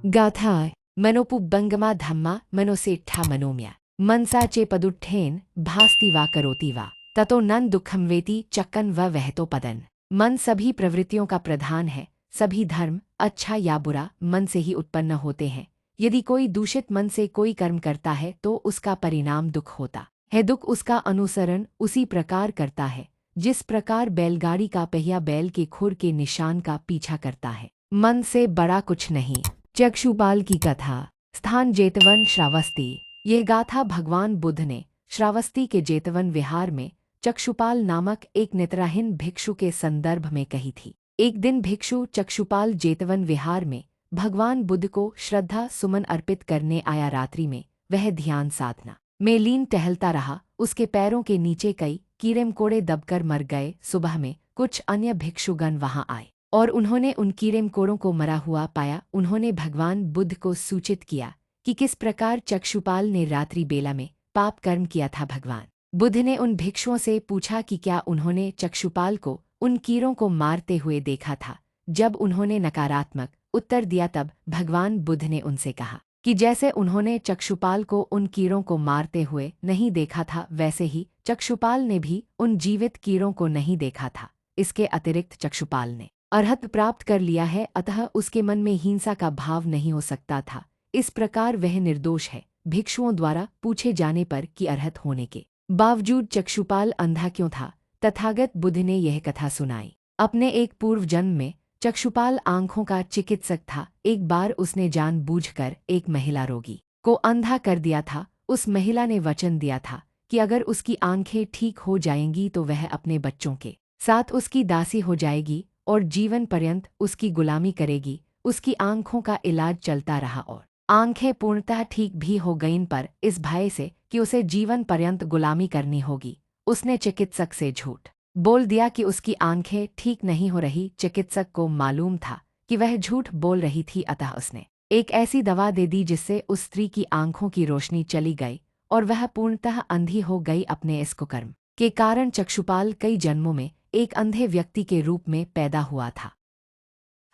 गाथा मनोपुब्बंगमा धम्मा मनोसेट्ठा मनोम्या मनसा चेपदुट्ठेन भास्ति वा करोति वा ततो नन दुखम वेति चक्कन व वहतो पदन। मन सभी प्रवृत्तियों का प्रधान है। सभी धर्म अच्छा या बुरा मन से ही उत्पन्न होते हैं। यदि कोई दूषित मन से कोई कर्म करता है तो उसका परिणाम दुख होता है। दुख उसका अनुसरण उसी प्रकार करता है जिस प्रकार बैलगाड़ी का पहिया बैल के खुर के निशान का पीछा करता है। मन से बड़ा कुछ नहीं। चक्षुपाल की कथा। स्थान जेतवन श्रावस्ती। यह गाथा भगवान बुद्ध ने श्रावस्ती के जेतवन विहार में चक्षुपाल नामक एक नेत्रहीन भिक्षु के संदर्भ में कही थी। एक दिन भिक्षु चक्षुपाल जेतवन विहार में भगवान बुद्ध को श्रद्धा सुमन अर्पित करने आया। रात्रि में वह ध्यान साधना में लीन टहलता रहा। उसके पैरों के नीचे कई कीड़े मकोड़े दबकर मर गए। सुबह में कुछ अन्य भिक्षुगण वहां आए और उन्होंने उन कीड़े मकोड़ों को मरा हुआ पाया। उन्होंने भगवान बुद्ध को सूचित किया कि किस प्रकार चक्षुपाल ने रात्रि बेला में पाप कर्म किया था। भगवान बुद्ध ने उन भिक्षुओं से पूछा कि क्या उन्होंने चक्षुपाल को उन कीड़ों को मारते हुए देखा था। जब उन्होंने नकारात्मक उत्तर दिया तब भगवान बुद्ध ने उनसे कहा कि जैसे उन्होंने चक्षुपाल को उन कीड़ों को मारते हुए नहीं देखा था वैसे ही चक्षुपाल ने भी उन जीवित कीड़ों को नहीं देखा था। इसके अतिरिक्त चक्षुपाल ने अरहत प्राप्त कर लिया है, अतः उसके मन में हिंसा का भाव नहीं हो सकता था। इस प्रकार वह निर्दोष है। भिक्षुओं द्वारा पूछे जाने पर कि अरहत होने के बावजूद चक्षुपाल अंधा क्यों था, तथागत बुद्ध ने यह कथा सुनाई। अपने एक पूर्व जन्म में चक्षुपाल आंखों का चिकित्सक था। एक बार उसने जानबूझकर एक महिला रोगी को अंधा कर दिया था। उस महिला ने वचन दिया था कि अगर उसकी आंखें ठीक हो जाएंगी तो वह अपने बच्चों के साथ उसकी दासी हो जाएगी और जीवन पर्यंत उसकी गुलामी करेगी। उसकी आंखों का इलाज चलता रहा और आंखें पूर्णतः ठीक भी हो गईं, पर इस भय से कि उसे जीवन पर्यंत गुलामी करनी होगी उसने चिकित्सक से झूठ बोल दिया कि उसकी आंखें ठीक नहीं हो रही। चिकित्सक को मालूम था कि वह झूठ बोल रही थी, अतः उसने एक ऐसी दवा दे दी जिससे उस स्त्री की आंखों की रोशनी चली गई और वह पूर्णतः अंधी हो गई। अपने इस कुकर्म के कारण चक्षुपाल कई जन्मों में एक अंधे व्यक्ति के रूप में पैदा हुआ था।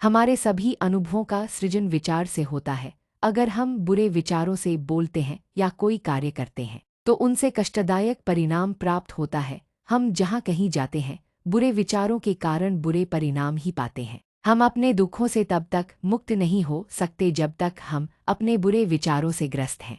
हमारे सभी अनुभवों का सृजन विचार से होता है। अगर हम बुरे विचारों से बोलते हैं या कोई कार्य करते हैं तो उनसे कष्टदायक परिणाम प्राप्त होता है। हम जहाँ कहीं जाते हैं बुरे विचारों के कारण बुरे परिणाम ही पाते हैं। हम अपने दुखों से तब तक मुक्त नहीं हो सकते जब तक हम अपने बुरे विचारों से ग्रस्त हैं।